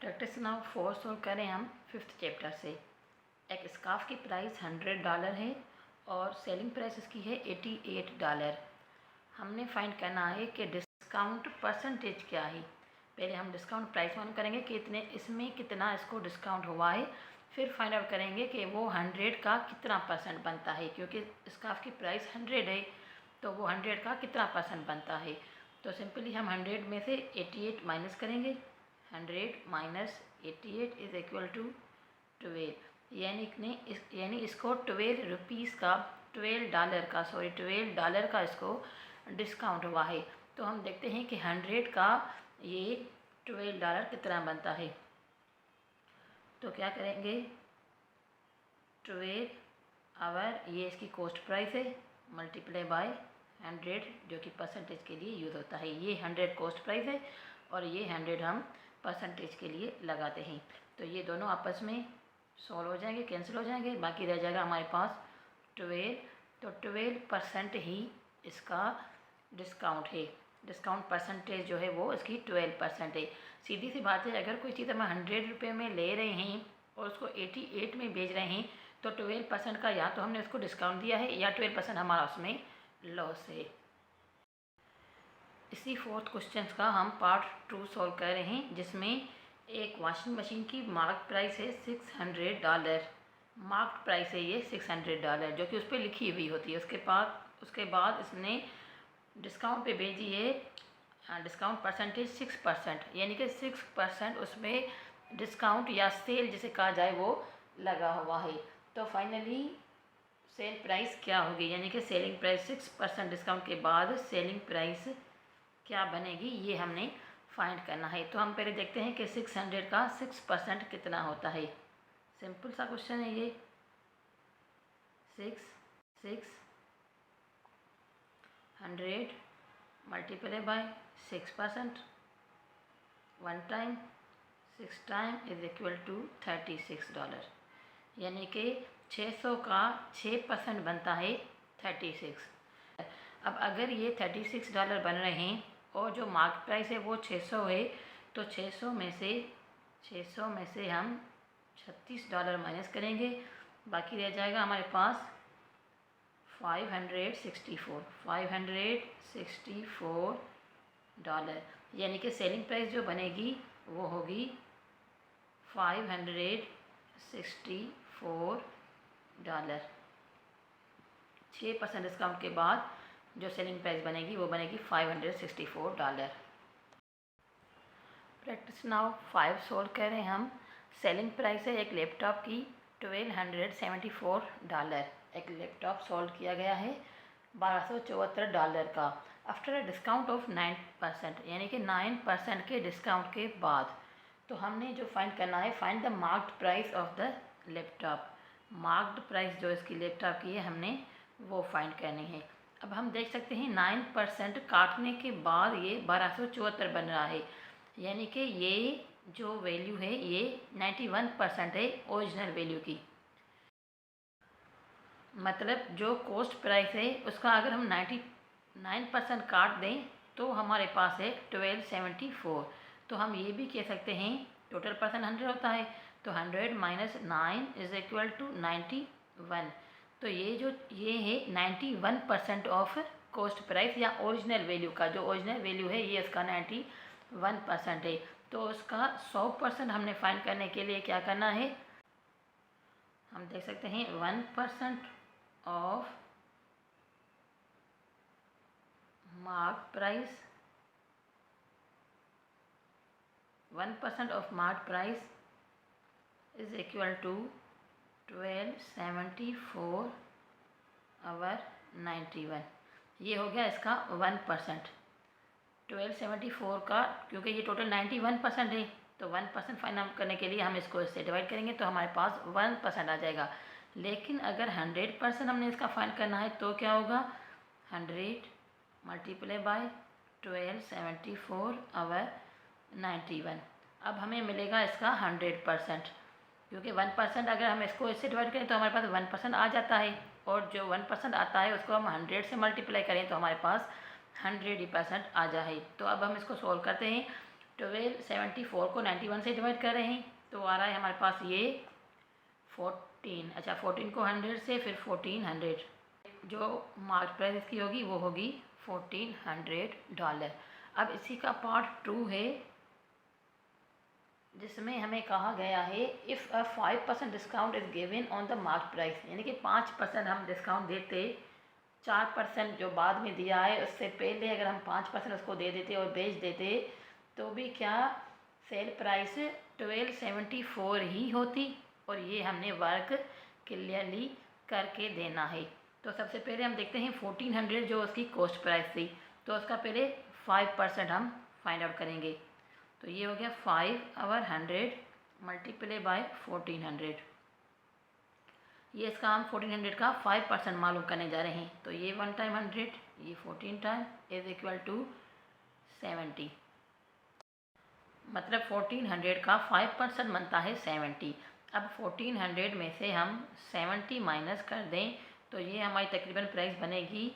Practice now 4 solve करें हम 5th chapter से। एक स्कार्फ की प्राइस $100 है और सेलिंग प्राइस इसकी है $88। हमने फाइंड करना है कि डिस्काउंट परसेंटेज क्या है। पहले हम डिस्काउंट प्राइस मालूम करेंगे कि इसमें कितना इसको डिस्काउंट हुआ है, फिर फाइंड आउट करेंगे कि वो 100 का कितना परसेंट बनता है। क्योंकि स्कार्फ की प्राइस 100 है तो वो 100 का कितना परसेंट बनता है। तो सिंपली हम 100 में से 88 माइनस करेंगे। 100 माइनस 88 इज़ इक्वल टू 12। यानी इसको 12 रुपीज़ का $12 का इसको डिस्काउंट हुआ है। तो हम देखते हैं कि 100 का ये $12 कितना बनता है। तो क्या करेंगे, 12 आवर ये इसकी कॉस्ट प्राइस है मल्टीप्लाई बाय 100 जो कि परसेंटेज के लिए यूज़ होता है। ये 100 कॉस्ट प्राइस है और ये 100 हम परसेंटेज के लिए लगाते हैं। तो ये दोनों आपस में सॉल्व हो जाएंगे, कैंसिल हो जाएंगे, बाकी रह जाएगा हमारे पास 12। तो 12% ही इसका डिस्काउंट है। डिस्काउंट परसेंटेज जो है वो इसकी 12% है। सीधी सी बात है, अगर कोई चीज़ हम 100 रुपये में ले रहे हैं और उसको 88 में बेच रहे हैं तो 12% का या तो हमने उसको डिस्काउंट दिया है या 12% हमारा उसमें लॉस है। इसी 4th क्वेश्चन का हम पार्ट 2 सॉल्व कर रहे हैं, जिसमें एक वॉशिंग मशीन की मार्क प्राइस है $600। मार्क प्राइस है ये $600 जो कि उस पर लिखी हुई होती है। उसके बाद इसने डिस्काउंट पे भेजी है डिस्काउंट परसेंटेज 6%, यानी कि 6% उसमें डिस्काउंट या सेल जिसे कहा जाए वो लगा हुआ है। तो फाइनली सेल प्राइस क्या होगी, यानी कि सेलिंग प्राइस 6% डिस्काउंट के बाद सेलिंग प्राइस क्या बनेगी, ये हमने फाइंड करना है। तो हम पहले देखते हैं कि 600 का 6% कितना होता है। सिंपल सा क्वेश्चन है ये। 600 multiply by 6%, 1 time 6 time is equal to $36, यानी कि 600 का 6% बनता है 36। अब अगर ये $36 बन रहे हैं और जो मार्क प्राइस है वो 600 है, तो 600 में से हम $36 माइनस करेंगे, बाकी रह जाएगा हमारे पास $564, यानी कि सेलिंग प्राइस जो बनेगी वो होगी $564। 6% डिस्काउंट के बाद जो सेलिंग प्राइस बनेगी वो बनेगी $564। प्रैक्टिस नाउ 5 सोल्व कर रहे हैं हम। सेलिंग प्राइस है एक लैपटॉप की $1274। एक लैपटॉप सोल्व किया गया है $1274 का आफ्टर अ डिस्काउंट ऑफ 9%, यानी कि 9% के डिस्काउंट के बाद। तो हमने जो फाइंड करना है, find the marked price of the laptop. Marked price जो इसकी लैपटॉप की है हमने वो फाइंड करनी है। अब हम देख सकते हैं 9% काटने के बाद ये 1274 बन रहा है, यानी कि ये जो वैल्यू है ये 91% है ओरिजिनल वैल्यू की। मतलब जो कॉस्ट प्राइस है उसका अगर हम 99% काट दें तो हमारे पास है 1274। तो हम ये भी कह सकते हैं टोटल परसेंट 100 होता है, तो 100 माइनस 9 इज इक्वल टू 91। तो ये है 91% ऑफ कॉस्ट प्राइस या ओरिजिनल वैल्यू का। जो ओरिजिनल वैल्यू है ये इसका 91% है। तो उसका 100% हमने फाइंड करने के लिए क्या करना है, हम देख सकते हैं 1% of mark price, 1% of mark price is equal to 1274 और 91। ये हो गया इसका 1%। 1274 का, क्योंकि ये टोटल 91% है तो 1% फाइंड आउट करने के लिए हम इसको इससे डिवाइड करेंगे तो हमारे पास 1% आ जाएगा। लेकिन अगर 100% हमने इसका फाइंड करना है तो क्या होगा, 100 मल्टीप्लाई बाय 1274 और 91। अब हमें मिलेगा इसका 100%, क्योंकि 1% अगर हम इसको इससे डिवाइड करें तो हमारे पास 1% आ जाता है, और जो 1% आता है उसको हम 100 से मल्टीप्लाई करें तो हमारे पास 100% आ जाए। तो अब हम इसको सॉल्व करते हैं। 1274 को 91 से डिवाइड कर रहे हैं तो आ रहा है हमारे पास ये 14। अच्छा 14 को 100 से, फिर 1400, जो मार्केट प्राइस इसकी होगी वो होगी $1400। अब इसी का पार्ट 2 है जिसमें हमें कहा गया है if a 5% discount is given on the market price, यानी कि 5% हम डिस्काउंट देते, 4% जो बाद में दिया है उससे पहले अगर हम 5% उसको दे देते और बेच देते तो भी क्या सेल प्राइस 1274 ही होती, और ये हमने वर्क क्लियरली करके देना है। तो सबसे पहले हम देखते हैं 1400 जो उसकी कॉस्ट प्राइस थी, तो उसका पहले 5% हम फाइंड आउट करेंगे। तो ये हो गया 5/100 मल्टीप्लाई बाय 1400। ये इसका हम 1400 का 5% मालूम करने जा रहे हैं। तो ये 1 टाइम 100, ये 14 टाइम इज इक्वल टू 70, मतलब 1400 का 5% बनता है 70। अब 1400 में से हम 70 माइनस कर दें तो ये हमारी तकरीबन प्राइस बनेगी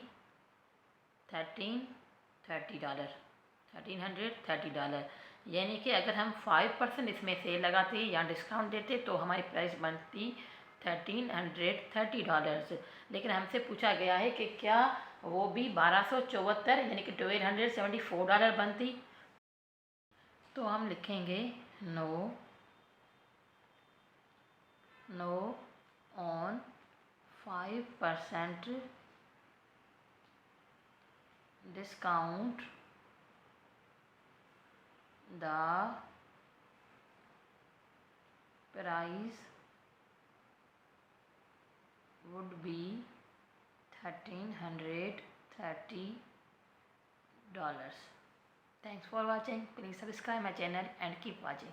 $1330, यानी कि अगर हम 5% इसमें से लगाते या डिस्काउंट देते तो हमारी प्राइस बनती $1330। लेकिन हमसे पूछा गया है कि क्या वो भी 1274 यानी कि $1274 बनती, तो हम लिखेंगे know on 5% discount the price would be $1330. Thanks for watching. Please subscribe my channel and keep watching.